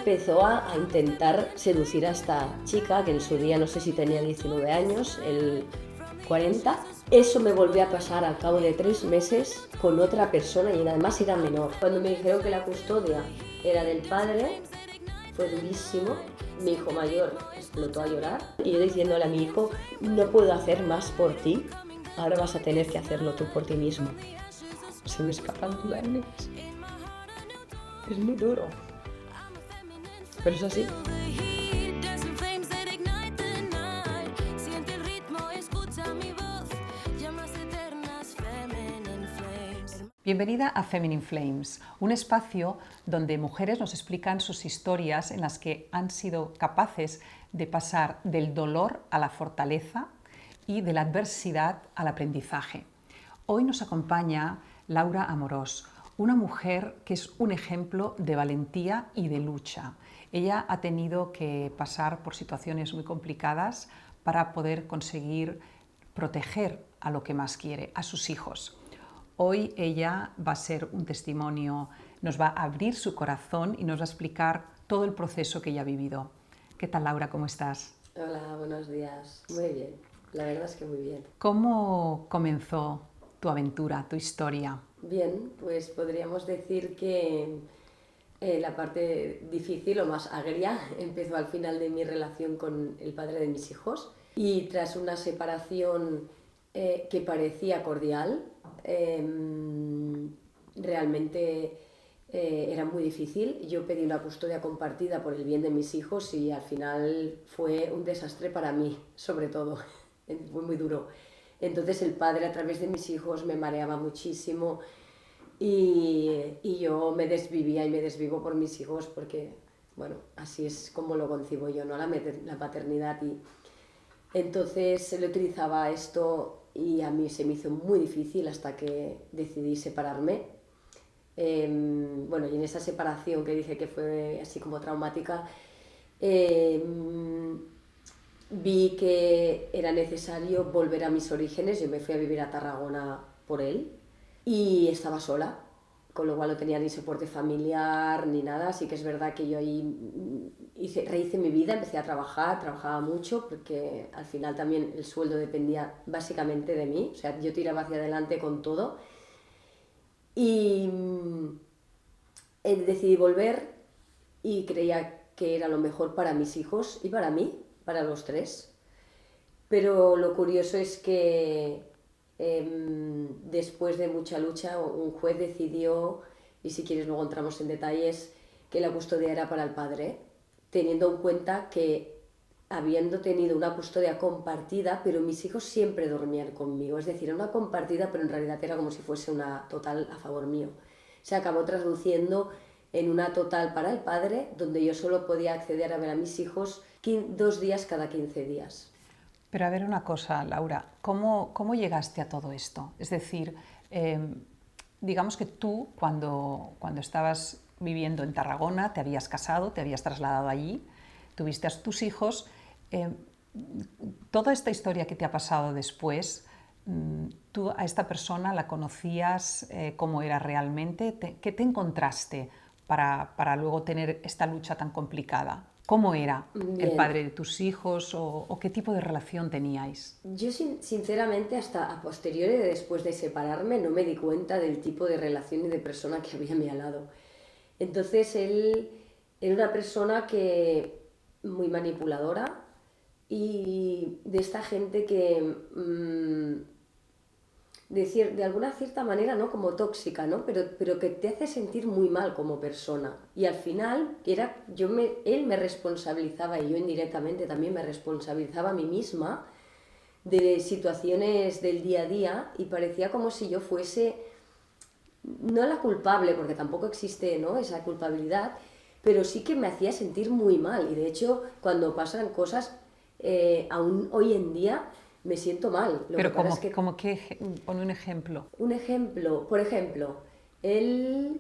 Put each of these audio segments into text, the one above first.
empezó a intentar seducir a esta chica, que en su día no sé si tenía 19 años, el 40. Eso me volvió a pasar al cabo de 3 meses con otra persona y además era menor. Cuando me dijeron que la custodia era del padre, fue durísimo. Mi hijo mayor explotó a llorar y yo diciéndole a mi hijo, no puedo hacer más por ti, ahora vas a tener que hacerlo tú por ti mismo. Se me escapan las lágrimas. Es muy duro, pero es así. Bienvenida a Feminine Flames, un espacio donde mujeres nos explican sus historias en las que han sido capaces de pasar del dolor a la fortaleza y de la adversidad al aprendizaje. Hoy nos acompaña Laura Amorós, una mujer que es un ejemplo de valentía y de lucha. Ella ha tenido que pasar por situaciones muy complicadas para poder conseguir proteger a lo que más quiere, a sus hijos. Hoy ella va a ser un testimonio, nos va a abrir su corazón y nos va a explicar todo el proceso que ella ha vivido. ¿Qué tal, Laura? ¿Cómo estás? Hola, buenos días. Muy bien, la verdad es que muy bien. ¿Cómo comenzó tu aventura, tu historia? Bien, pues podríamos decir que la parte difícil o más agria empezó al final de mi relación con el padre de mis hijos y tras una separación que parecía cordial, realmente era muy difícil. Yo pedí una custodia compartida por el bien de mis hijos y al final fue un desastre para mí, sobre todo. Fue muy duro. Entonces el padre a través de mis hijos me mareaba muchísimo y yo me desvivía y me desvivo por mis hijos porque, bueno, así es como lo concibo yo, ¿no? La paternidad. Y entonces se le utilizaba esto y a mí se me hizo muy difícil hasta que decidí separarme. Bueno, y en esa separación que dije que fue así como traumática, vi que era necesario volver a mis orígenes. Yo me fui a vivir a Tarragona por él y estaba sola, con lo cual no tenía ni soporte familiar ni nada, así que es verdad que yo ahí rehice mi vida, empecé a trabajar, trabajaba mucho porque al final también el sueldo dependía básicamente de mí, o sea, yo tiraba hacia adelante con todo y decidí volver y creía que era lo mejor para mis hijos y para mí, para los tres. Pero lo curioso es que después de mucha lucha un juez decidió, y si quieres luego entramos en detalles, que la custodia era para el padre, teniendo en cuenta que habiendo tenido una custodia compartida, pero mis hijos siempre dormían conmigo, es decir, era una compartida, pero en realidad era como si fuese una total a favor mío. Se acabó traduciendo en una total para el padre, donde yo solo podía acceder a ver a mis hijos 2 días cada 15 días. Pero a ver una cosa, Laura, ¿cómo llegaste a todo esto? Es decir, digamos que tú cuando estabas viviendo en Tarragona, te habías casado, te habías trasladado allí, tuviste a tus hijos, toda esta historia que te ha pasado después, tú a esta persona la conocías cómo era realmente, ¿qué te encontraste para luego tener esta lucha tan complicada? ¿Cómo era el padre de tus hijos o qué tipo de relación teníais? Yo sinceramente hasta a posteriori, después de separarme, no me di cuenta del tipo de relación y de persona que había a mi lado. Entonces él era una persona muy manipuladora y de esta gente que de alguna cierta manera, ¿no? Como tóxica, ¿no? Pero que te hace sentir muy mal como persona. Y al final él me responsabilizaba y yo indirectamente también me responsabilizaba a mí misma de situaciones del día a día y parecía como si yo fuese, no la culpable, porque tampoco existe, ¿no?, esa culpabilidad, pero sí que me hacía sentir muy mal. Y de hecho, cuando pasan cosas, aún hoy en día, me siento mal. Pero como que, pon un ejemplo. Un ejemplo, por ejemplo, él...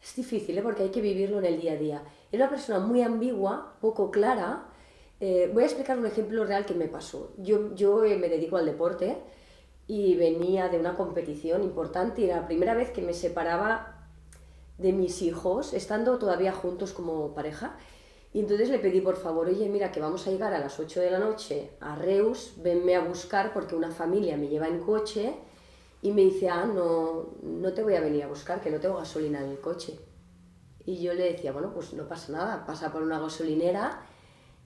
es difícil, porque hay que vivirlo en el día a día. Era una persona muy ambigua, poco clara. Voy a explicar un ejemplo real que me pasó. Yo me dedico al deporte y venía de una competición importante y era la primera vez que me separaba de mis hijos, estando todavía juntos como pareja. Y entonces le pedí, por favor, oye, mira, que vamos a llegar a las 8 de la noche a Reus, venme a buscar porque una familia me lleva en coche. Y me dice, no te voy a venir a buscar, que no tengo gasolina en el coche. Y yo le decía, bueno, pues no pasa nada, pasa por una gasolinera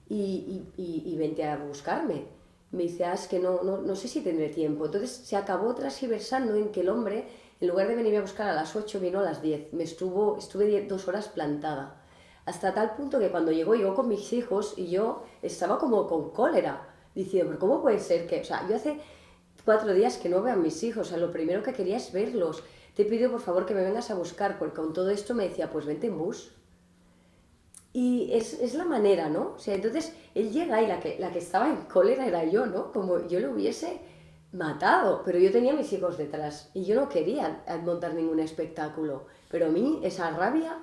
y vente a buscarme. Me dice, es que no sé si tendré tiempo. Entonces se acabó transversando en que el hombre, en lugar de venirme a buscar a las 8, vino a las 10. Estuve 2 horas plantada. Hasta tal punto que cuando llegó con mis hijos y yo estaba como con cólera, diciendo, pero ¿cómo puede ser que...? O sea, yo hace 4 días que no veo a mis hijos, o sea, lo primero que quería es verlos. Te pido por favor que me vengas a buscar, porque con todo esto me decía, pues vente en bus. Y es la manera, ¿no? O sea, entonces él llega y la que estaba en cólera era yo, ¿no? Como yo lo hubiese matado, pero yo tenía a mis hijos detrás y yo no quería montar ningún espectáculo, pero a mí esa rabia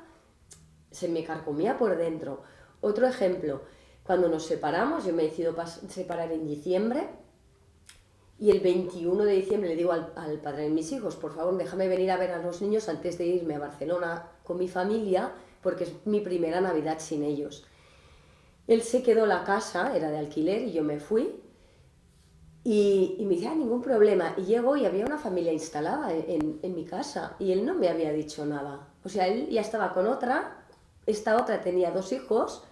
se me carcomía por dentro. Otro ejemplo, cuando nos separamos, yo me decido separar en diciembre y el 21 de diciembre le digo al padre de mis hijos, por favor, déjame venir a ver a los niños antes de irme a Barcelona con mi familia, porque es mi primera Navidad sin ellos. Él se quedó en la casa, era de alquiler, y yo me fui. Y me dice, ningún problema. Y llego y había una familia instalada en mi casa. Y él no me había dicho nada. O sea, él ya estaba con otra. Esta otra tenía 2 hijos.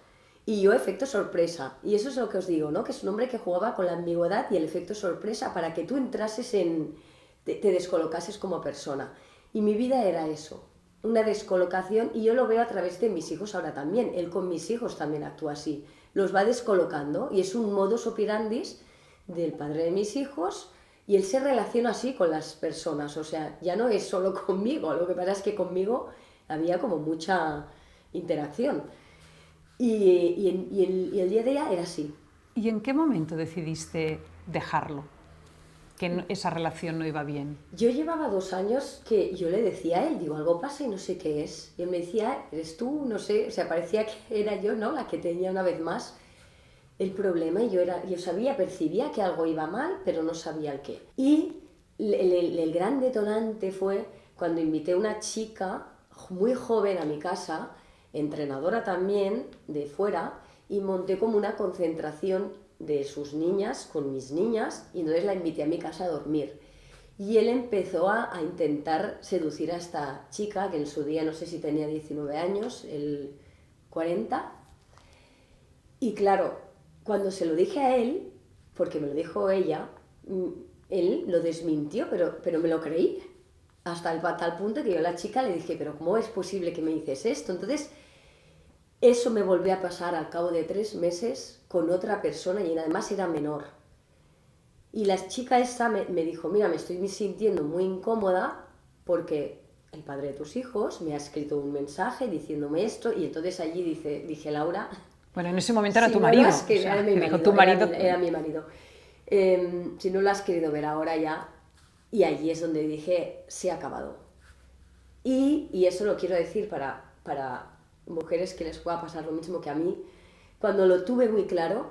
Y yo efecto sorpresa. Y eso es lo que os digo, ¿no? Que es un hombre que jugaba con la ambigüedad y el efecto sorpresa para que tú entrases te descolocases como persona. Y mi vida era eso. Una descolocación, y yo lo veo a través de mis hijos ahora también. Él con mis hijos también actúa así. Los va descolocando. Y es un modus operandi del padre de mis hijos, y él se relaciona así con las personas, o sea, ya no es solo conmigo, lo que pasa es que conmigo había como mucha interacción. Y el día a día era así. ¿Y en qué momento decidiste dejarlo? Que esa relación no iba bien. Yo llevaba 2 años que yo le decía a él, digo, algo pasa y no sé qué es. Y él me decía, eres tú, no sé, o sea, parecía que era yo, ¿no?, la que tenía una vez más el problema, y yo sabía, percibía que algo iba mal, pero no sabía el qué. Y el gran detonante fue cuando invité a una chica muy joven a mi casa, entrenadora también, de fuera, y monté como una concentración de sus niñas con mis niñas, y entonces la invité a mi casa a dormir. Y él empezó a intentar seducir a esta chica, que en su día no sé si tenía 19 años, el 40, y claro, cuando se lo dije a él, porque me lo dijo ella, él lo desmintió, pero me lo creí. Hasta tal punto que yo a la chica le dije, pero ¿cómo es posible que me dices esto? Entonces, eso me volvió a pasar al cabo de 3 meses con otra persona, y además era menor. Y la chica esta me dijo, mira, me estoy sintiendo muy incómoda porque el padre de tus hijos me ha escrito un mensaje diciéndome esto, y entonces allí dije, Laura... Bueno, en ese momento era si tu no marido. Era mi marido, tu marido... era mi marido. Si no lo has querido ver ahora ya, y allí es donde dije, se ha acabado. Y eso lo quiero decir para mujeres que les pueda pasar lo mismo que a mí. Cuando lo tuve muy claro,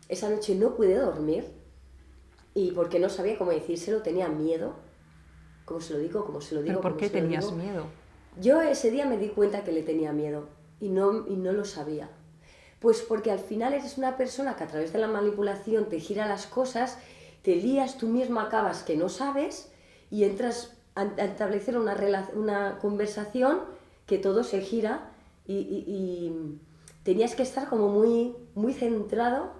esa noche no pude dormir, y porque no sabía cómo decírselo, tenía miedo. ¿Cómo se lo digo? ¿Pero por qué tenías miedo? Yo ese día me di cuenta que le tenía miedo y no lo sabía. Pues porque al final eres una persona que a través de la manipulación te gira las cosas, te lías, tú mismo acabas que no sabes y entras a establecer una conversación que todo se gira, y tenías que estar como muy, muy centrado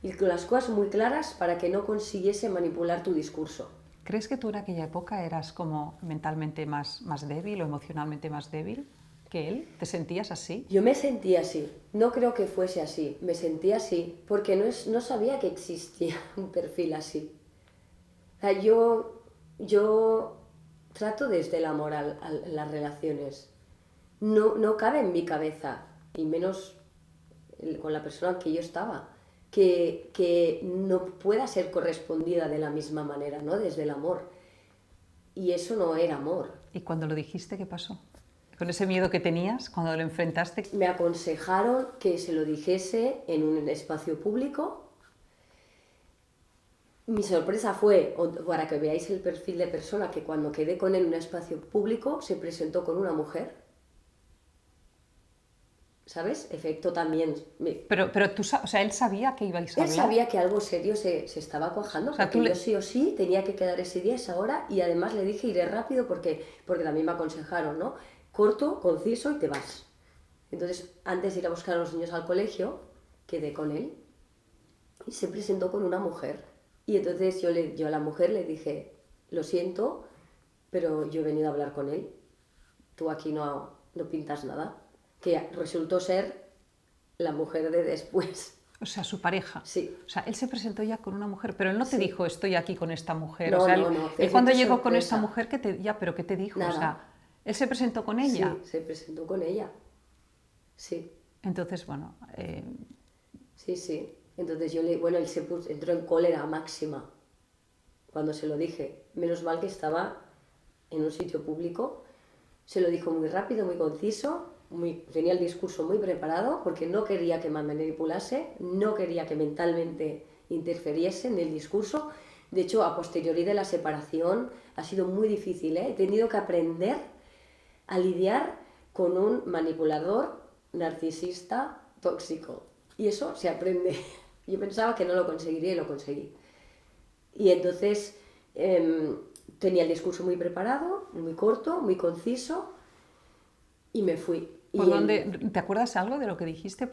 y con las cosas muy claras para que no consiguiese manipular tu discurso. ¿Crees que tú en aquella época eras como mentalmente más débil o emocionalmente más débil que él? ¿Te sentías así? Yo me sentía así, no creo que fuese así, me sentía así, porque no sabía que existía un perfil así. O sea, yo trato desde el amor a las relaciones. No cabe en mi cabeza, y menos con la persona que yo estaba, que no pueda ser correspondida de la misma manera, ¿no?, desde el amor. Y eso no era amor. ¿Y cuando lo dijiste, qué pasó? ¿Con ese miedo que tenías cuando lo enfrentaste? Me aconsejaron que se lo dijese en un espacio público. Mi sorpresa fue, para que veáis el perfil de persona, que cuando quedé con él en un espacio público se presentó con una mujer ¿sabes? Efecto también. Pero tú, o sea, él sabía que ibais a Él hablar. sabía que algo serio se estaba cuajando, O sea, porque yo sí o sí tenía que quedar ese día, esa hora, y además le dije iré rápido porque también me aconsejaron, ¿no? Corto, conciso y te vas. Entonces, antes de ir a buscar a los niños al colegio, quedé con él y se presentó con una mujer. Y entonces yo a la mujer le dije, lo siento, pero yo he venido a hablar con él. Tú aquí no pintas nada. Que resultó ser la mujer de después. O sea, su pareja. Sí. O sea, él se presentó ya con una mujer, pero él no te Sí. dijo estoy aquí con esta mujer. No, O sea, no, él cuando efecto llegó con esta sorpresa. mujer, ¿pero qué te dijo? Nada. O sea, él se presentó con ella. Sí, se presentó con ella. Sí. Entonces, bueno, Sí, sí. Entonces bueno, él entró en cólera máxima cuando se lo dije. Menos mal que estaba en un sitio público. Se lo dijo muy rápido, muy conciso, tenía el discurso muy preparado porque no quería que me manipulase, no quería que mentalmente interferiese en el discurso. De hecho, a posteriori de la separación ha sido muy difícil, ¿eh? He tenido que aprender a lidiar con un manipulador, narcisista, tóxico. Y eso se aprende. Yo pensaba que no lo conseguiría y lo conseguí. Y entonces tenía el discurso muy preparado, muy corto, muy conciso, y me fui. ¿Te acuerdas algo de lo que dijiste?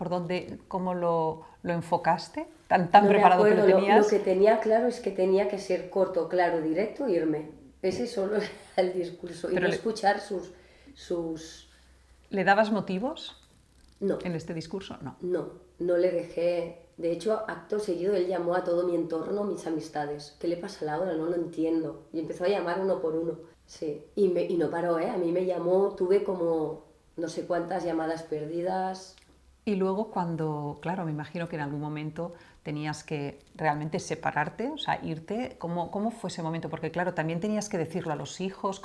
¿Cómo lo enfocaste? ¿Tan No preparado me que lo acuerdo, tenías? lo que tenía claro es que tenía que ser corto, claro, directo, e irme. Ese solo era el discurso. Y no escuchar sus... ¿Le dabas motivos No. en este discurso? No. No le dejé. De hecho, acto seguido él llamó a todo mi entorno, mis amistades. ¿Qué le pasa a Laura? No lo entiendo. Y empezó a llamar uno por uno. Sí. Y no paró, ¿eh? A mí me llamó, tuve como no sé cuántas llamadas perdidas. Y luego cuando, claro, me imagino que en algún momento tenías que realmente separarte, o sea, irte. ¿Cómo fue ese momento? Porque claro, también tenías que decirlo a los hijos.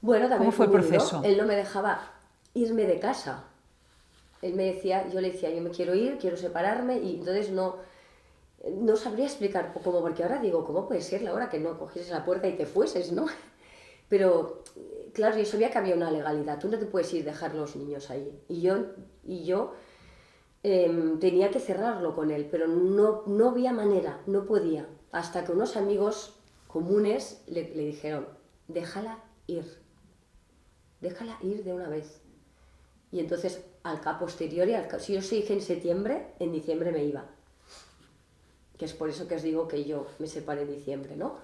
Bueno, también fue el muy duro. proceso? Él no me dejaba irme de casa. Él me decía, yo le decía, yo me quiero ir, quiero separarme, y entonces no sabría explicar cómo, porque ahora digo, ¿cómo puede ser, Laura, que no cogieses la puerta y te fueses, no? Pero, claro, yo sabía que había una legalidad, tú no te puedes ir a dejar los niños ahí. Y yo tenía que cerrarlo con él, pero no había manera, no podía. Hasta que unos amigos comunes le dijeron, déjala ir de una vez. Y entonces, a posteriori, si yo se dije en septiembre, en diciembre me iba. Que es por eso que os digo que yo me separé en diciembre, ¿no?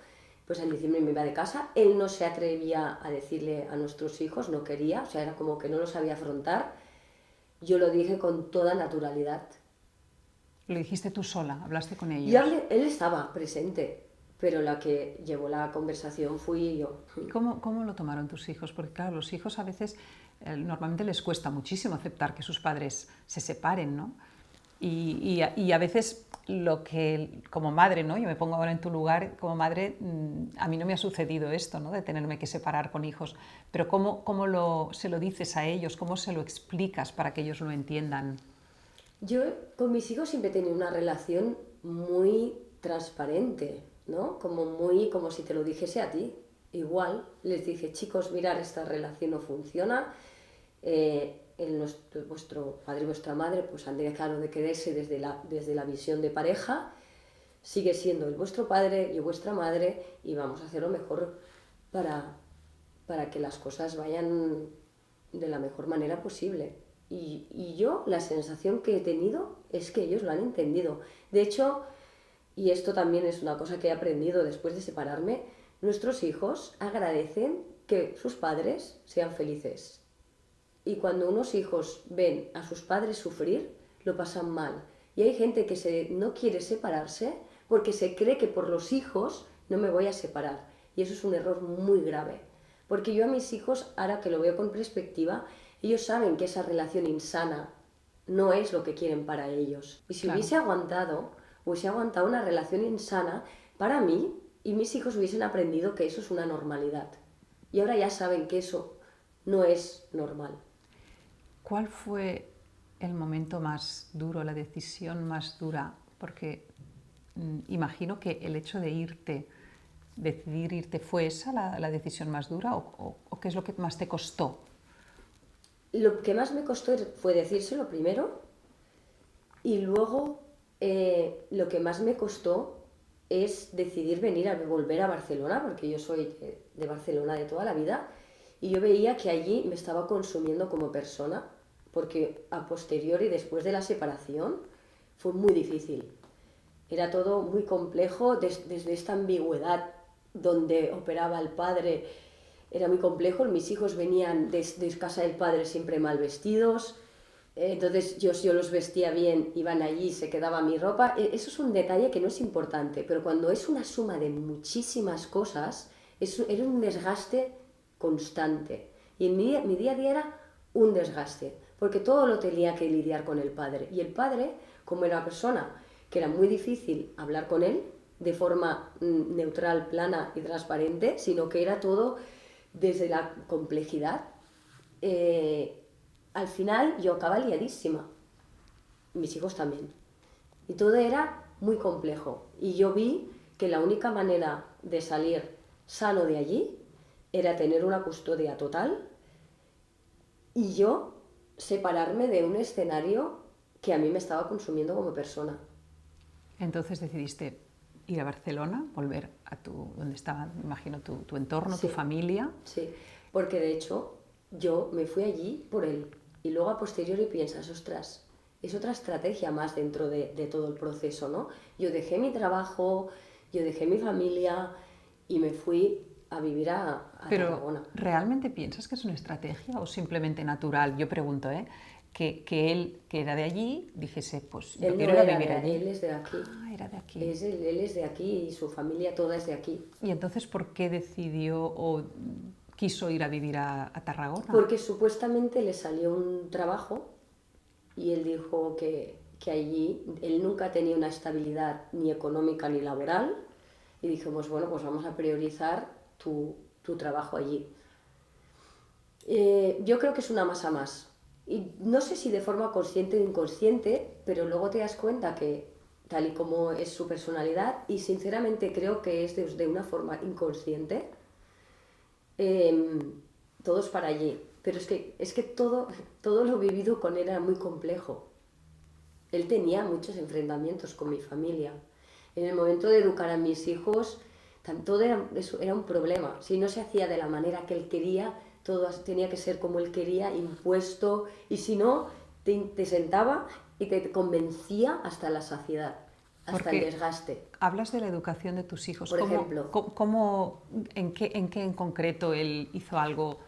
Pues en diciembre me iba de casa. Él no se atrevía a decirle a nuestros hijos, no quería, o sea, era como que no lo sabía afrontar. Yo lo dije con toda naturalidad. ¿Lo dijiste tú sola? ¿Hablaste con ellos? Y él estaba presente, pero la que llevó la conversación fui yo. ¿Cómo lo tomaron tus hijos? Porque claro, los hijos a veces normalmente les cuesta muchísimo aceptar que sus padres se separen, ¿no? Y a veces lo que, como madre, ¿no? Yo me pongo ahora en tu lugar, como madre, a mí no me ha sucedido esto, ¿no? De tenerme que separar con hijos, pero ¿cómo se lo dices a ellos? ¿Cómo se lo explicas para que ellos lo entiendan? Yo con mis hijos siempre he tenido una relación muy transparente, ¿no? Como si te lo dijese a ti. Igual les dije, chicos, mirad, esta relación no funciona, vuestro padre y vuestra madre pues han dejado de quererse desde la visión de pareja, sigue siendo él vuestro padre, yo vuestra madre, y vamos a hacer lo mejor para que las cosas vayan de la mejor manera posible. Y yo la sensación que he tenido es que ellos lo han entendido. De hecho, y esto también es una cosa que he aprendido después de separarme, nuestros hijos agradecen que sus padres sean felices. Y cuando unos hijos ven a sus padres sufrir, lo pasan mal. Y hay gente que no quiere separarse porque se cree que por los hijos no me voy a separar. Y eso es un error muy grave. Porque yo a mis hijos, ahora que lo veo con perspectiva, ellos saben que esa relación insana no es lo que quieren para ellos. Y si hubiese aguantado una relación insana, para mí y mis hijos hubiesen aprendido que eso es una normalidad. Y ahora ya saben que eso no es normal. ¿Cuál fue el momento más duro, la decisión más dura? Porque imagino que el hecho de decidir irte, ¿fue esa la decisión más dura o qué es lo que más te costó? Lo que más me costó fue decírselo primero y luego lo que más me costó es decidir volver a Barcelona, porque yo soy de Barcelona de toda la vida, y yo veía que allí me estaba consumiendo como persona, porque a posteriori, después de la separación, fue muy difícil. Era todo muy complejo, desde esta ambigüedad donde operaba el padre, era muy complejo. Mis hijos venían de casa del padre siempre mal vestidos, entonces yo los vestía bien, iban allí, se quedaba mi ropa. Eso es un detalle que no es importante, pero cuando es una suma de muchísimas cosas, era un desgaste constante. Y en mi día a día era un desgaste, porque todo lo tenía que lidiar con el padre. Y el padre, como era una persona que era muy difícil hablar con él de forma neutral, plana y transparente, sino que era todo desde la complejidad, al final yo acababa liadísima, mis hijos también. Y todo era muy complejo. Y yo vi que la única manera de salir sano de allí era tener una custodia total y yo separarme de un escenario que a mí me estaba consumiendo como persona. Entonces decidiste ir a Barcelona, volver a donde estaba, me imagino, tu entorno, Sí, tu familia. sí, porque de hecho yo me fui allí por él y luego a posteriori piensas, ostras, es otra estrategia más dentro de todo el proceso, ¿no? Yo dejé mi trabajo, yo dejé mi familia y me fui a vivir a Pero, Tarragona. ¿realmente piensas que es una estrategia o simplemente natural? Yo pregunto, ¿eh? Que él, que era de allí, dijese, pues yo Él quiero no ir a era vivir allí. él es de aquí. Ah, era de aquí. Él es de aquí y su familia toda es de aquí. ¿Y entonces por qué decidió o quiso ir a vivir a Tarragona? Porque supuestamente le salió un trabajo y él dijo que allí él nunca tenía una estabilidad ni económica ni laboral y dijimos, bueno, pues vamos a priorizar tu trabajo allí. Yo creo que es una masa más. Y no sé si de forma consciente o inconsciente, pero luego te das cuenta que tal y como es su personalidad, y sinceramente creo que es de una forma inconsciente, todos para allí. Pero es que todo lo vivido con él era muy complejo. Él tenía muchos enfrentamientos con mi familia. En el momento de educar a mis hijos, todo era un problema. Si no se hacía de la manera que él quería, todo tenía que ser como él quería, impuesto, y si no, te sentaba y te convencía hasta la saciedad, hasta el desgaste. Hablas de la educación de tus hijos. Por ejemplo, ¿En qué en concreto él hizo algo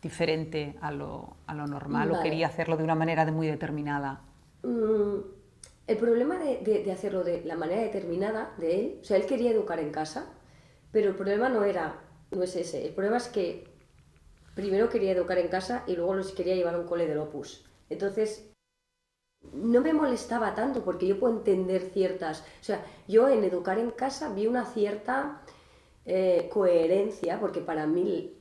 diferente a lo normal o vale. quería hacerlo de una manera muy determinada? El problema de hacerlo de la manera determinada de él, o sea, él quería educar en casa, pero el problema no es ese. El problema es que primero quería educar en casa y luego los quería llevar a un cole del Opus. Entonces, no me molestaba tanto porque yo puedo entender ciertas... O sea, yo en educar en casa vi una cierta coherencia, porque para mí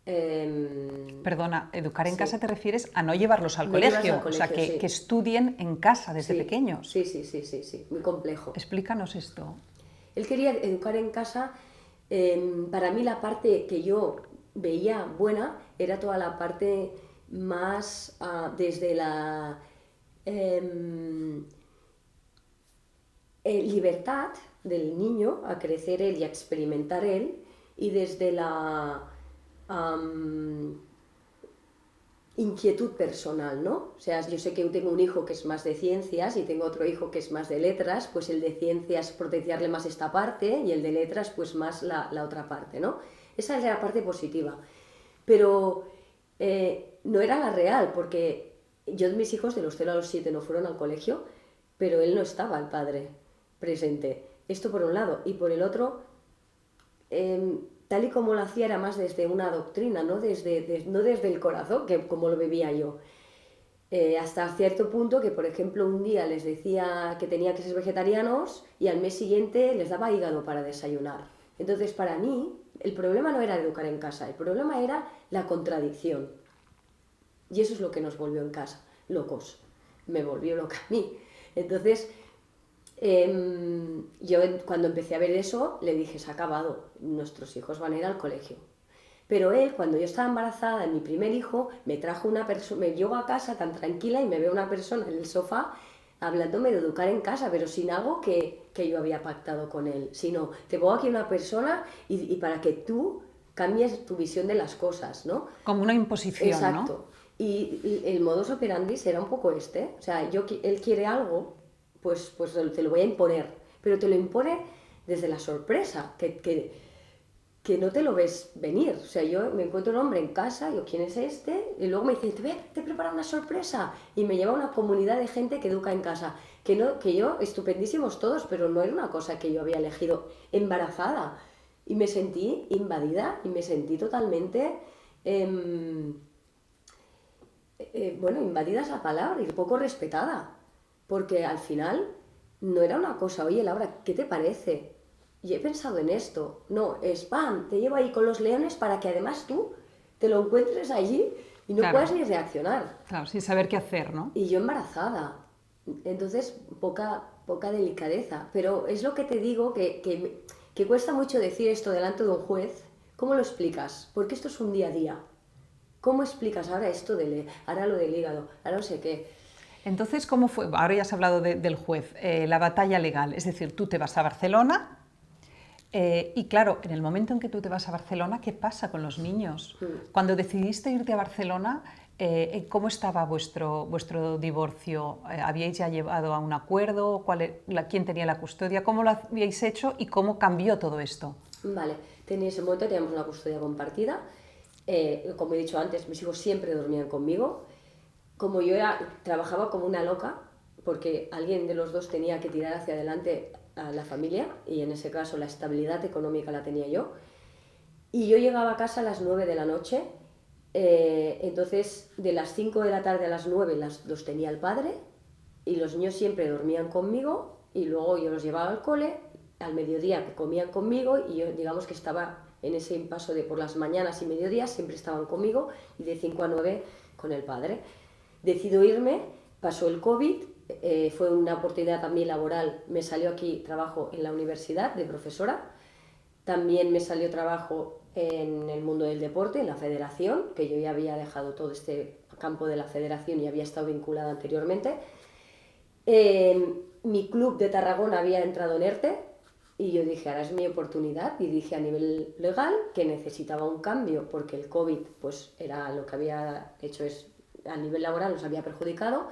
Perdona, educar en sí. casa te refieres a no llevarlos al No colegio, llevarlos al o sea, colegio, sí. que estudien en casa desde Sí, pequeños. sí, muy complejo. Explícanos esto. Él quería educar en casa. Para mí la parte que yo veía buena era toda la parte más desde la libertad del niño a crecer él y a experimentar él, y desde la inquietud personal, ¿no? O sea, yo sé que tengo un hijo que es más de ciencias y tengo otro hijo que es más de letras, pues el de ciencias potenciarle más esta parte y el de letras pues más la otra parte, ¿no? Esa es la parte positiva. Pero no era la real, porque mis hijos de los 0 a los 7 no fueron al colegio, pero él no estaba, el padre, presente. Esto por un lado. Y por el otro, tal y como lo hacía era más desde una doctrina, no desde el corazón, que como lo bebía yo. Hasta cierto punto que, por ejemplo, un día les decía que tenía que ser vegetarianos y al mes siguiente les daba hígado para desayunar. Entonces, para mí, el problema no era educar en casa, el problema era la contradicción. Y eso es lo que nos volvió en casa, locos. Me volvió loca a mí. Entonces, yo cuando empecé a ver eso, le dije, se ha acabado, nuestros hijos van a ir al colegio. Pero él, cuando yo estaba embarazada de mi primer hijo, me trajo una persona, me llevo a casa tan tranquila y me ve una persona en el sofá hablándome de educar en casa, pero sin algo que yo había pactado con él, sino te pongo aquí una persona y para que tú cambies tu visión de las cosas, ¿no? Como una imposición, Exacto. ¿no? Y el modus operandi era un poco este, o sea, él quiere algo, pues te lo voy a imponer, pero te lo impone desde la sorpresa, que no te lo ves venir. O sea, yo me encuentro un hombre en casa, yo, ¿quién es este? Y luego me dice, te he preparado una sorpresa. Y me lleva a una comunidad de gente que educa en casa. Que yo, estupendísimos todos, pero no era una cosa que yo había elegido embarazada. Y me sentí invadida y me sentí totalmente, invadida es la palabra y poco respetada. Porque al final no era una cosa, oye Laura, ¿qué te parece? Y he pensado en esto. No, es ¡pam! Te llevo ahí con los leones para que además tú te lo encuentres allí y no Claro. puedas ni reaccionar. Claro, sin saber qué hacer, ¿no? Y yo embarazada. Entonces, poca delicadeza. Pero es lo que te digo, que cuesta mucho decir esto delante de un juez. ¿Cómo lo explicas? Porque esto es un día a día. ¿Cómo explicas ahora esto, ahora lo del hígado, ahora no sé qué? Entonces, ¿cómo fue? Ahora ya has hablado del juez, la batalla legal. Es decir, tú te vas a Barcelona. Y claro, en el momento en que tú te vas a Barcelona, ¿qué pasa con los niños? Cuando decidiste irte a Barcelona, ¿cómo estaba vuestro divorcio? ¿Habíais ya llevado a un acuerdo? ¿Quién tenía la custodia? ¿Cómo lo habíais hecho y cómo cambió todo esto? Vale, en ese momento teníamos una custodia compartida. Como he dicho antes, mis hijos siempre dormían conmigo. Como yo trabajaba como una loca, porque alguien de los dos tenía que tirar hacia adelante a la familia, y en ese caso la estabilidad económica la tenía yo, y yo llegaba a casa a las 9 de la noche, entonces de las 5 de la tarde a las 9 los tenía el padre, y los niños siempre dormían conmigo, y luego yo los llevaba al cole, al mediodía que comían conmigo, y yo digamos que estaba en ese impaso de por las mañanas y mediodías, siempre estaban conmigo, y de 5 a 9 con el padre. Decido irme, pasó el COVID, fue una oportunidad también laboral, me salió aquí trabajo en la universidad de profesora, también me salió trabajo en el mundo del deporte, en la federación, que yo ya había dejado todo este campo de la federación y había estado vinculada anteriormente. Mi club de Tarragona había entrado en ERTE y yo dije, ahora es mi oportunidad, y dije a nivel legal que necesitaba un cambio porque el COVID pues era lo que había hecho, a nivel laboral nos había perjudicado.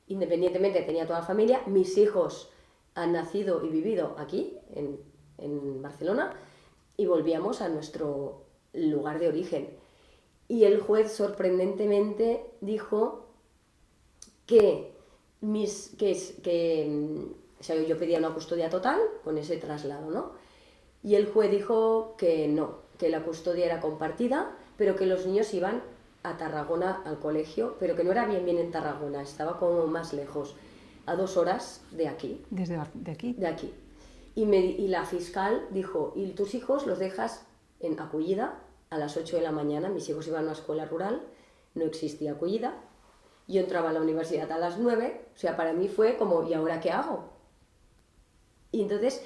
Independientemente tenía toda la familia, mis hijos han nacido y vivido aquí en Barcelona, y volvíamos a nuestro lugar de origen. Y el juez sorprendentemente dijo que o sea, yo pedía una custodia total con ese traslado, ¿no? Y el juez dijo que no, que la custodia era compartida, pero que los niños iban a Tarragona al colegio, pero que no era bien en Tarragona, estaba como más lejos, a 2 horas de aquí. ¿Desde aquí? De aquí. Y la fiscal dijo, y tus hijos los dejas en acogida a las 8 de la mañana, mis hijos iban a una escuela rural, no existía acogida, yo entraba a la universidad a las 9, o sea, para mí fue como, ¿y ahora qué hago? Y entonces,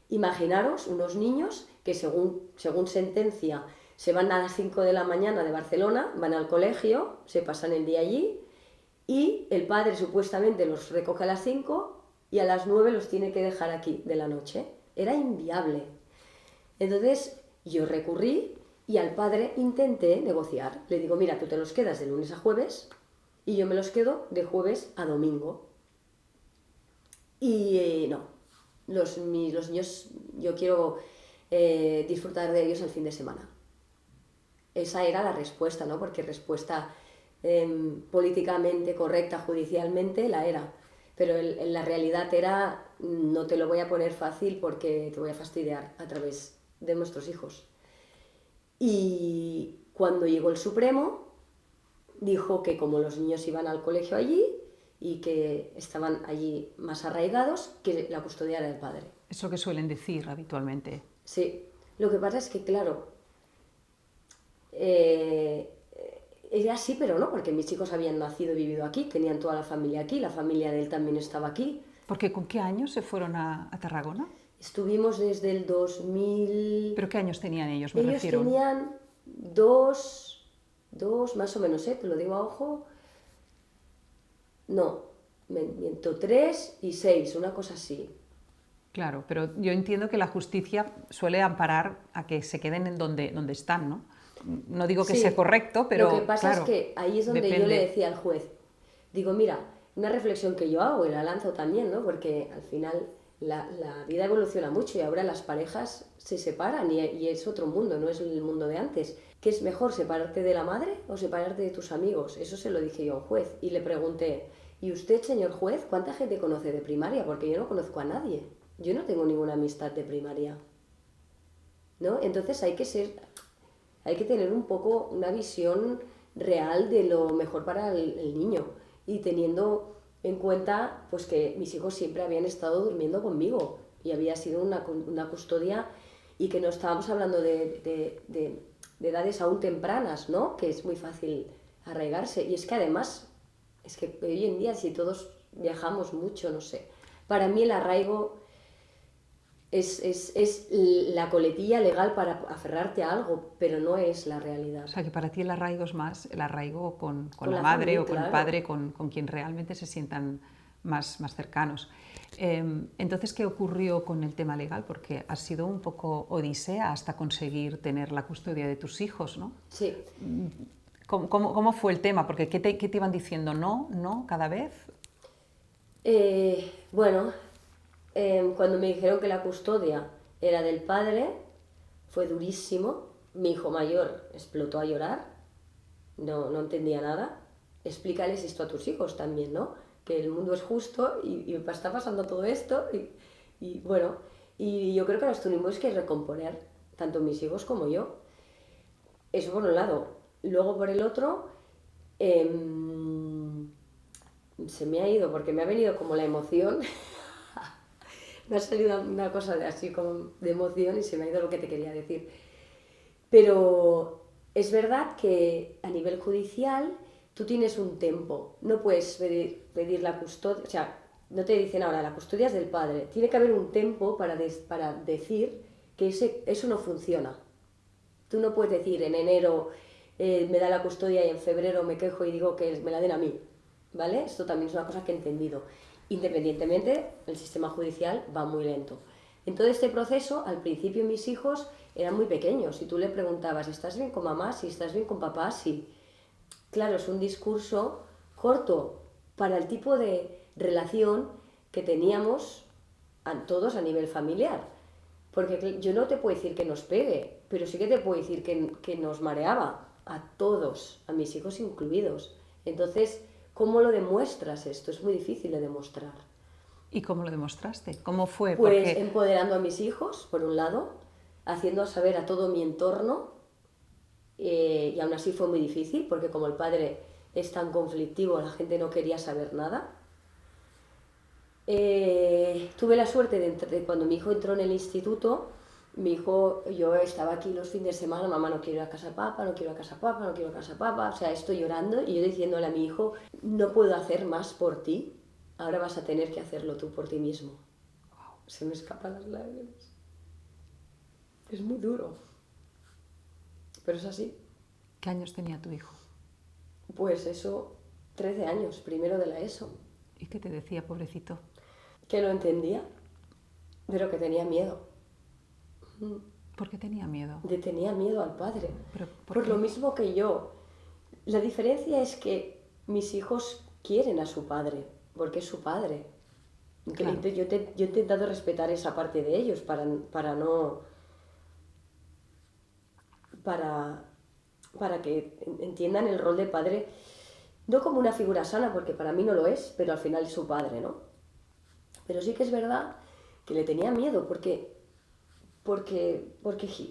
imaginaros unos niños que según sentencia se van a las 5 de la mañana de Barcelona, van al colegio, se pasan el día allí, y el padre supuestamente los recoge a las 5 y a las 9 los tiene que dejar aquí de la noche. Era inviable. Entonces yo recurrí y al padre intenté negociar. Le digo, mira, tú te los quedas de lunes a jueves y yo me los quedo de jueves a domingo. Y no, los niños, yo quiero disfrutar de ellos el fin de semana. Esa era la respuesta, ¿no? Porque respuesta políticamente correcta, judicialmente, la era. Pero la realidad era, no te lo voy a poner fácil porque te voy a fastidiar a través de nuestros hijos. Y cuando llegó el Supremo, dijo que como los niños iban al colegio allí y que estaban allí más arraigados, que la custodia era del padre. Es lo que suelen decir habitualmente. Sí, lo que pasa es que, claro, era así, pero no, porque mis chicos habían nacido y vivido aquí, tenían toda la familia aquí, la familia de él también estaba aquí. Porque ¿con qué años se fueron a Tarragona? Estuvimos desde el 2000... ¿Pero qué años tenían ellos, Ellos refiero? tenían dos más o menos, te lo digo a ojo. No, miento, 3 y 6, una cosa así. Claro, pero yo entiendo que la justicia suele amparar a que se queden en donde están, ¿no? No digo que sea Sí, correcto, lo que pero pasa es claro, que ahí es donde yo le depende. decía al juez, digo, mira, una reflexión que yo hago y la lanzo también, ¿no? Porque al final la vida evoluciona mucho y ahora las parejas se separan y es otro mundo, no es el mundo de antes. ¿Qué es mejor, separarte de la madre o separarte de tus amigos? Eso se lo dije yo a un juez y le pregunté, ¿y usted, señor juez, cuánta gente conoce de primaria? Porque yo no conozco a nadie. Yo no tengo ninguna amistad de primaria, ¿no? Entonces hay que tener un poco una visión real de lo mejor para el niño y teniendo en cuenta pues que mis hijos siempre habían estado durmiendo conmigo y había sido una custodia y que no estábamos hablando de edades aún tempranas, ¿no? Que es muy fácil arraigarse. Y es que además, es que hoy en día si todos viajamos mucho, no sé, para mí el arraigo es la coletilla legal para aferrarte a algo, pero no es la realidad. O sea, que para ti el arraigo es más el arraigo con Con la la madre familia, o con el claro. padre, con quien realmente se sientan más cercanos. Entonces, ¿qué ocurrió con el tema legal? Porque ha sido un poco odisea hasta conseguir tener la custodia de tus hijos, ¿no? Sí. ¿Cómo fue el tema? Porque ¿qué te iban diciendo? ¿No? ¿No? ¿Cada vez? Bueno, cuando me dijeron que la custodia era del padre, fue durísimo. Mi hijo mayor explotó a llorar, no entendía nada. Explícales esto a tus hijos también, ¿no? Que el mundo es justo y me está pasando todo esto y bueno, y yo creo que nos tuvimos que recomponer, tanto mis hijos como yo. Eso por un lado. Luego por el otro, se me ha ido porque me ha venido como la emoción. Me ha salido una cosa así como de emoción y se me ha ido lo que te quería decir. Pero es verdad que a nivel judicial tú tienes un tiempo, no puedes pedir la custodia, o sea, no te dicen ahora la custodia es del padre, tiene que haber un tiempo para decir que eso no funciona. Tú no puedes decir en enero me da la custodia y en febrero me quejo y digo que me la den a mí, ¿vale? Esto también es una cosa que he entendido. Independientemente, el sistema judicial va muy lento. En todo este proceso, al principio mis hijos eran muy pequeños y tú le preguntabas, ¿estás bien con mamá? Sí, ¿estás bien con papá? Sí. Claro, es un discurso corto para el tipo de relación que teníamos todos a nivel familiar. Porque yo no te puedo decir que nos pegue, pero sí que te puedo decir que nos mareaba a todos, a mis hijos incluidos. Entonces, ¿cómo lo demuestras esto? Es muy difícil de demostrar. ¿Y cómo lo demostraste? ¿Cómo fue? Pues Porque, empoderando a mis hijos, por un lado, haciendo saber a todo mi entorno, y aún así fue muy difícil, porque como el padre es tan conflictivo, la gente no quería saber nada. Tuve la suerte de cuando mi hijo entró en el instituto, mi hijo, yo estaba aquí los fines de semana, mamá no quiero ir a casa de papá, no quiero ir a casa de papá, no quiero ir a casa de papá, o sea, estoy llorando y yo diciéndole a mi hijo, no puedo hacer más por ti, ahora vas a tener que hacerlo tú por ti mismo. Wow, se me escapan las lágrimas. Es muy duro, pero es así. ¿qué años tenía tu hijo? Pues eso, 13 años, primero de la ESO, ¿Y qué te decía, pobrecito? que lo entendía, pero que tenía miedo. ¿Por qué tenía miedo? Tenía miedo al padre. ¿Pero por Por lo qué? mismo que yo. La diferencia es que mis hijos quieren a su padre, porque es su padre. Claro. Yo he intentado respetar esa parte de ellos para no... Para, para que entiendan el rol de padre, no como una figura sana, porque para mí no lo es, pero al final es su padre, ¿no? Pero sí que es verdad que le tenía miedo, porque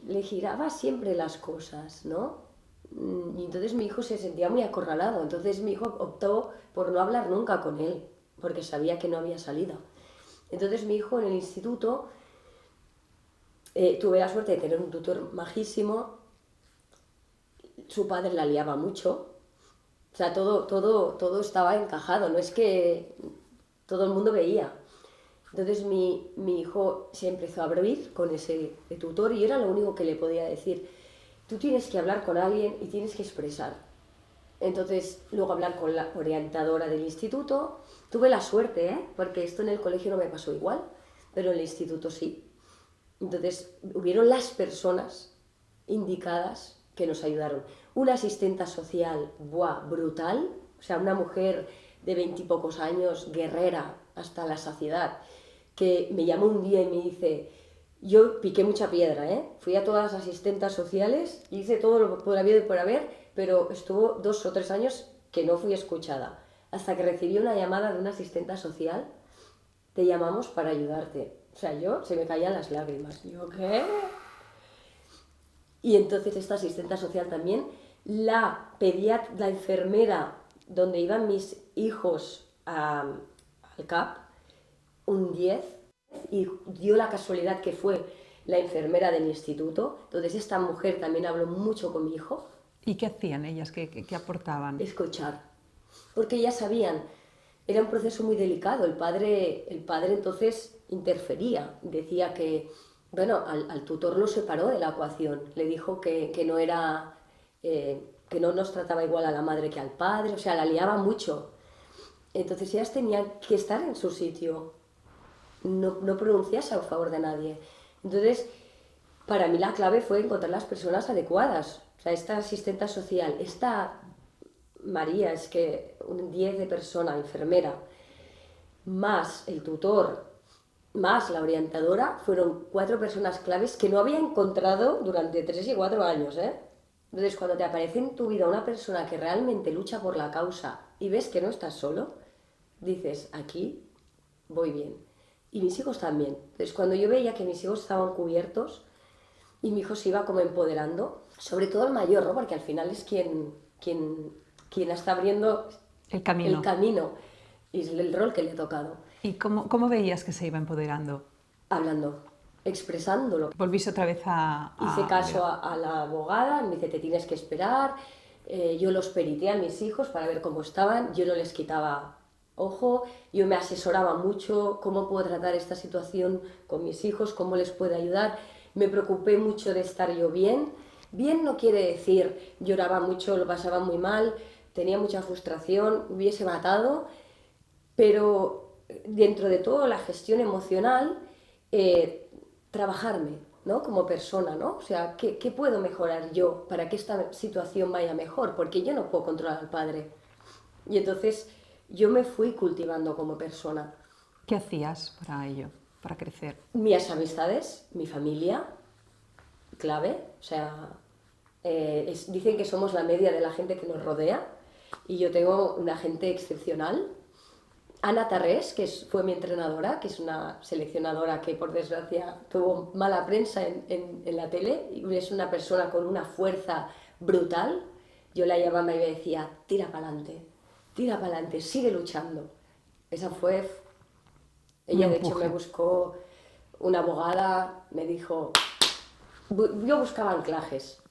le giraba siempre las cosas, ¿no? Y entonces mi hijo se sentía muy acorralado, entonces mi hijo optó por no hablar nunca con él, porque sabía que no había salida. Entonces mi hijo en el instituto, tuve la suerte de tener un tutor majísimo, su padre la liaba mucho, o sea, todo estaba encajado, no es que todo el mundo veía. Entonces mi hijo se empezó a abrir con ese tutor y yo era lo único que le podía decir. tú tienes que hablar con alguien y tienes que expresar. Entonces, luego hablar con la orientadora del instituto. Tuve la suerte, porque esto en el colegio no me pasó igual, pero en el instituto sí. Entonces, hubieron las personas indicadas que nos ayudaron. Una asistenta social, brutal, o sea, una mujer de 20 y pocos años, guerrera hasta la saciedad, que me llamó un día y me dice, yo piqué mucha piedra, fui a todas las asistentes sociales, hice todo lo por habido y por haber, pero estuvo 2 o 3 años que no fui escuchada, hasta que recibí una llamada de una asistenta social, te llamamos para ayudarte. O sea, se me caían las lágrimas. Yo, ¿qué? Y entonces esta asistenta social también, la enfermera donde iban mis hijos al CAP, un 10, y dio la casualidad que fue la enfermera del instituto. Entonces esta mujer también habló mucho con mi hijo. ¿Y qué hacían ellas? ¿Qué aportaban? Escuchar. Porque ellas sabían, era un proceso muy delicado. El padre entonces interfería, decía que, bueno, al tutor lo separó de la ecuación, le dijo que no era, que no nos trataba igual a la madre que al padre, o sea, la liaba mucho. Entonces ellas tenían que estar en su sitio, no pronunciarse a favor de nadie. Entonces, para mí la clave fue encontrar las personas adecuadas. O sea, esta asistenta social, esta María, es que un 10 de persona, enfermera, más el tutor, más la orientadora, fueron 4 personas claves que no había encontrado durante 3 y 4 años, Entonces, cuando te aparece en tu vida una persona que realmente lucha por la causa y ves que no estás solo, dices, aquí voy bien. Y mis hijos también. Entonces, cuando yo veía que mis hijos estaban cubiertos y mi hijo se iba como empoderando, sobre todo el mayor, ¿no? Porque al final es quien está abriendo el camino y es el rol que le ha tocado. ¿Y cómo veías que se iba empoderando? Hablando, expresándolo. ¿Volviste otra vez Hice caso a la abogada, me dice, te tienes que esperar. Yo los perité a mis hijos para ver cómo estaban, yo no les quitaba ojo, yo me asesoraba mucho cómo puedo tratar esta situación con mis hijos, cómo les puedo ayudar. Me preocupé mucho de estar yo bien. Bien no quiere decir lloraba mucho, lo pasaba muy mal, tenía mucha frustración, hubiese matado, pero dentro de todo la gestión emocional, trabajarme, ¿no? Como persona, ¿no? O sea, ¿qué puedo mejorar yo para que esta situación vaya mejor? Porque yo no puedo controlar al padre. Y entonces yo me fui cultivando como persona. ¿Qué hacías para ello, para crecer? Mis amistades, mi familia, clave. O sea, dicen que somos la media de la gente que nos rodea y yo tengo una gente excepcional. Ana Tarrés, que fue mi entrenadora, que es una seleccionadora que por desgracia tuvo mala prensa en la tele, y es una persona con una fuerza brutal. Yo la llamaba y me decía, tira para adelante, sigue luchando. Esa fue... Ella de hecho me buscó una abogada, me dijo... Yo buscaba anclajes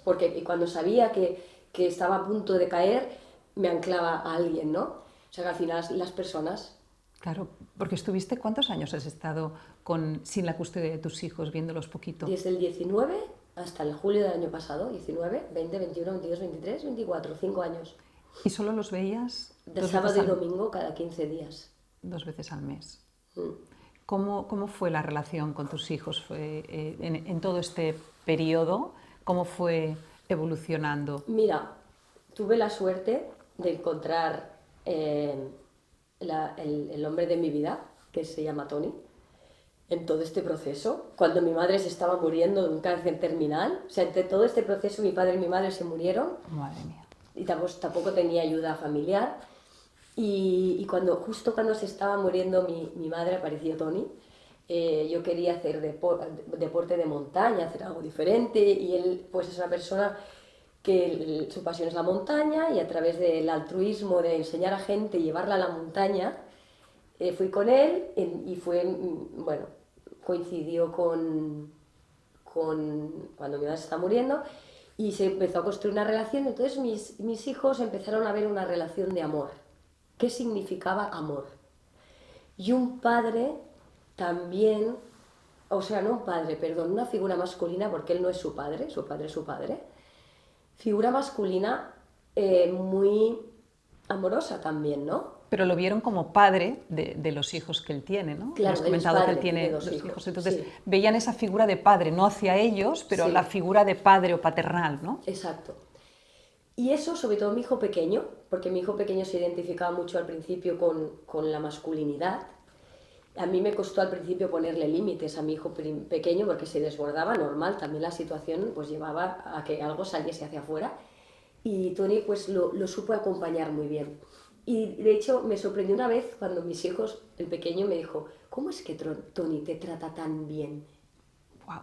porque cuando sabía que estaba a punto de caer, me anclaba a alguien, ¿no? O sea que al final las personas... Claro, porque estuviste, ¿cuántos años has estado sin la custodia de tus hijos, viéndolos poquito? Desde el 19 hasta el julio del año pasado, 19, 20, 21, 22, 23, 24, 5 años. ¿Y solo los veías? De sábado y domingo cada 15 días. 2 veces al mes. ¿Cómo fue la relación con tus hijos en todo este periodo? ¿Cómo fue evolucionando? Mira, tuve la suerte de encontrar el hombre de mi vida, que se llama Tony, en todo este proceso. Cuando mi madre se estaba muriendo de un cáncer terminal, o sea, entre todo este proceso mi padre y mi madre se murieron. Madre mía. Y tampoco tenía ayuda familiar. Y justo cuando se estaba muriendo mi madre, apareció Tony. Yo quería hacer deporte de montaña, hacer algo diferente, y él pues es una persona que su pasión es la montaña, y a través del altruismo de enseñar a gente, llevarla a la montaña, fui con él y bueno, coincidió con cuando mi madre se está muriendo, y se empezó a construir una relación. Entonces mis hijos empezaron a ver una relación de amor. ¿Qué significaba amor? Y un padre también o sea, no un padre, perdón, una figura masculina, porque él no es su padre es su padre, figura masculina muy amorosa también, ¿no? Pero lo vieron como padre de los hijos que él tiene, ¿no? Me has Claro, él es comentado que él padre, tiene tiene dos dos hijos. hijos, Entonces sí, veían esa figura de padre, no hacia ellos, pero sí, la figura de padre o paternal, ¿no? exacto. Y eso, sobre todo mi hijo pequeño, porque mi hijo pequeño se identificaba mucho al principio con la masculinidad. A mí me costó al principio ponerle límites a mi hijo pequeño porque se desbordaba, normal, también la situación pues llevaba a que algo saliese hacia afuera. Y Tony pues lo supo acompañar muy bien. Y de hecho me sorprendió una vez cuando mis hijos, el pequeño me dijo, ¿cómo es que Tony te trata tan bien? Wow.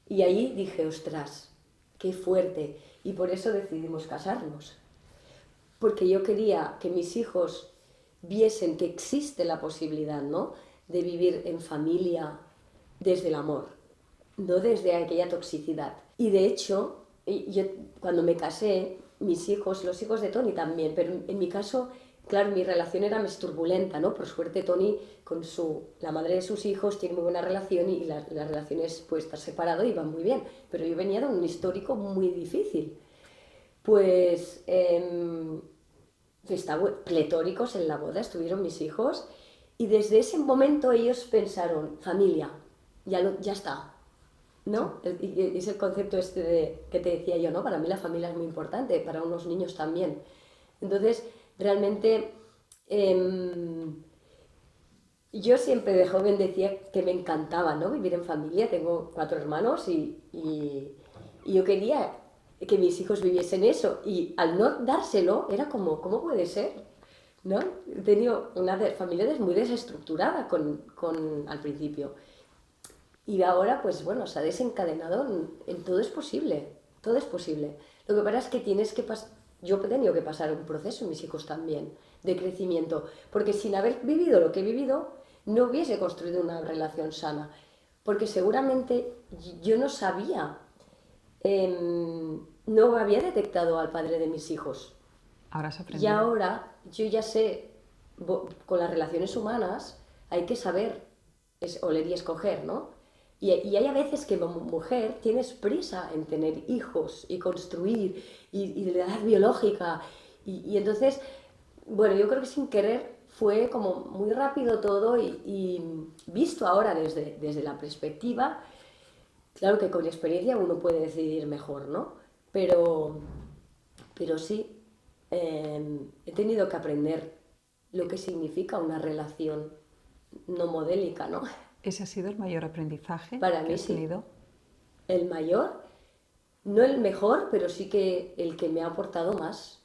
Y ahí dije, ostras, qué fuerte. Y por eso decidimos casarnos. Porque yo quería que mis hijos viesen que existe la posibilidad, ¿no?, de vivir en familia desde el amor, no desde aquella toxicidad. Y de hecho, yo cuando me casé, mis hijos, los hijos de Tony también, pero en mi caso, claro, mi relación era más turbulenta, ¿no? Por suerte Tony con la madre de sus hijos tiene muy buena relación y las relaciones, pues estar separado y van muy bien, pero yo venía de un histórico muy difícil. Pues pletóricos en la boda, estuvieron mis hijos, y desde ese momento ellos pensaron, familia, ya está, ¿no? Y es el concepto que te decía yo, ¿no? Para mí la familia es muy importante, para unos niños también. Entonces, realmente, yo siempre de joven decía que me encantaba, ¿no?, vivir en familia. Tengo 4 hermanos y yo quería que mis hijos viviesen eso. Y al no dárselo, era como, ¿cómo puede ser? ¿No? He tenido una familia muy desestructurada al principio. Y ahora, pues bueno, se ha desencadenado en todo es posible. Todo es posible. Lo que pasa es que yo he tenido que pasar un proceso, mis hijos también, de crecimiento. Porque sin haber vivido lo que he vivido, no hubiese construido una relación sana. Porque seguramente yo no sabía, no había detectado al padre de mis hijos. Ahora has Y aprendido. ahora yo ya sé, con las relaciones humanas hay que saber oler y escoger, ¿no? Y hay a veces que como mujer tienes prisa en tener hijos y construir y de la edad biológica. Y entonces, bueno, yo creo que sin querer fue como muy rápido todo y visto ahora desde la perspectiva, claro que con experiencia uno puede decidir mejor, ¿no? Pero sí, he tenido que aprender lo que significa una relación no modélica, ¿no? ¿Ese ha sido el mayor aprendizaje Para que mí has sí. tenido? El mayor, no el mejor, pero sí que el que me ha aportado más.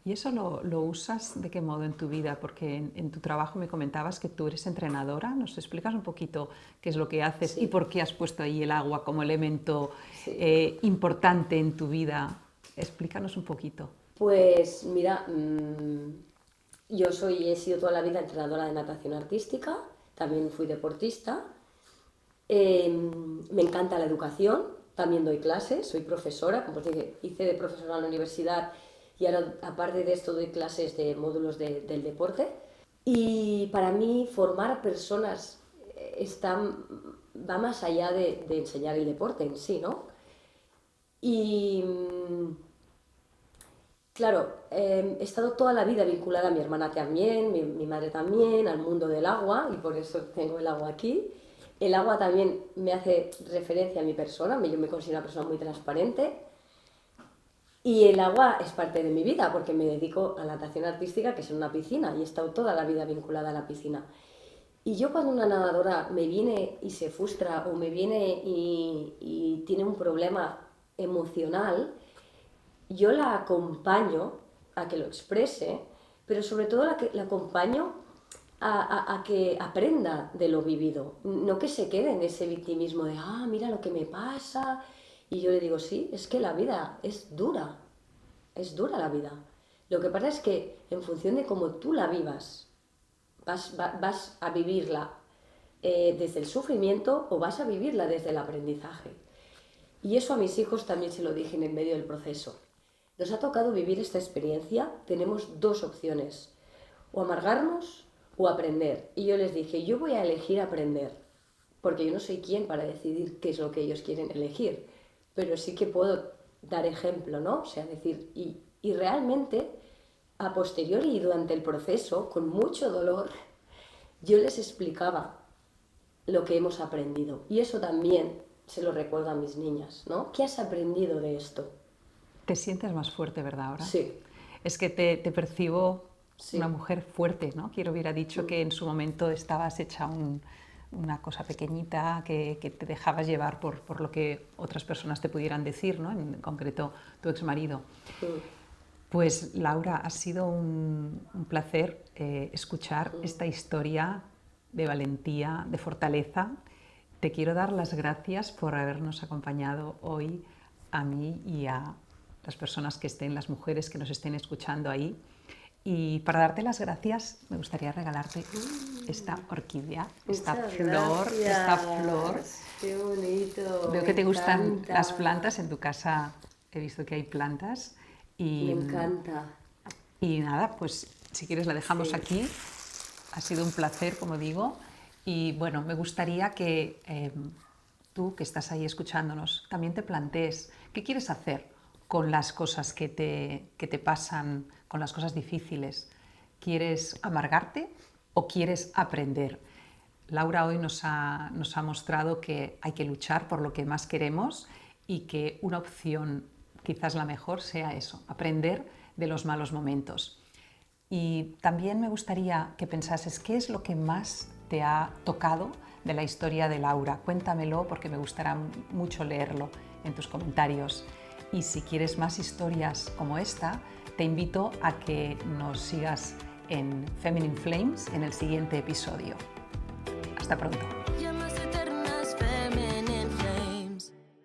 ¿Y eso lo usas de qué modo en tu vida? Porque en tu trabajo me comentabas que tú eres entrenadora. ¿Nos explicas un poquito qué es lo que haces y Sí, por qué has puesto ahí el agua como elemento sí. importante en tu vida? Explícanos un poquito. Pues mira, he sido toda la vida entrenadora de natación artística, también fui deportista. Me encanta la educación, también doy clases, soy profesora, como os dije, hice de profesora en la universidad y ahora aparte de esto doy clases de módulos del deporte. Y para mí formar personas va más allá de enseñar el deporte en sí, ¿no? Y claro, he estado toda la vida vinculada a mi hermana también, mi madre también, al mundo del agua, y por eso tengo el agua aquí. El agua también me hace referencia a mi persona, yo me considero una persona muy transparente. Y el agua es parte de mi vida, porque me dedico a la natación artística, que es en una piscina, y he estado toda la vida vinculada a la piscina. Y yo cuando una nadadora me viene y se frustra, o me viene y tiene un problema emocional, yo la acompaño a que lo exprese, pero sobre todo la acompaño a que aprenda de lo vivido, no que se quede en ese victimismo de, mira lo que me pasa. Y yo le digo, sí, es que la vida es dura la vida. Lo que pasa es que en función de cómo tú la vivas, vas a vivirla desde el sufrimiento o vas a vivirla desde el aprendizaje. Y eso a mis hijos también se lo dije en medio del proceso. Nos ha tocado vivir esta experiencia, tenemos 2 opciones, o amargarnos o aprender. Y yo les dije, yo voy a elegir aprender, porque yo no soy quien para decidir qué es lo que ellos quieren elegir, pero sí que puedo dar ejemplo, ¿no? O sea, decir, y realmente, a posteriori y durante el proceso, con mucho dolor, yo les explicaba lo que hemos aprendido. Y eso también se lo recuerdo a mis niñas, ¿no? ¿Qué has aprendido de esto? Te sientes más fuerte, ¿verdad, ahora? Sí. Es que te percibo Sí. una mujer fuerte, ¿no? Quiero hubiera dicho que en su momento estabas hecha una cosa pequeñita, que te dejabas llevar por lo que otras personas te pudieran decir, ¿no? En concreto, tu exmarido. Pues, Laura, ha sido un placer escuchar esta historia de valentía, de fortaleza. Te quiero dar las gracias por habernos acompañado hoy, a mí y a las personas que estén, las mujeres que nos estén escuchando ahí. Y para darte las gracias, me gustaría regalarte esta orquídea, esta flor. ¡Qué bonito! Veo que te gustan las plantas, en tu casa he visto que hay plantas. Me encanta. Y nada, pues si quieres la dejamos Sí. aquí. Ha sido un placer, como digo. Y bueno, me gustaría que tú, que estás ahí escuchándonos, también te plantees qué quieres hacer con las cosas que te pasan, con las cosas difíciles. ¿Quieres amargarte o quieres aprender? Laura hoy nos ha mostrado que hay que luchar por lo que más queremos y que una opción, quizás la mejor, sea eso, aprender de los malos momentos. Y también me gustaría que pensases qué es lo que más te ha tocado de la historia de Laura. Cuéntamelo porque me gustará mucho leerlo en tus comentarios. Y si quieres más historias como esta, te invito a que nos sigas en Feminine Flames en el siguiente episodio. Hasta pronto.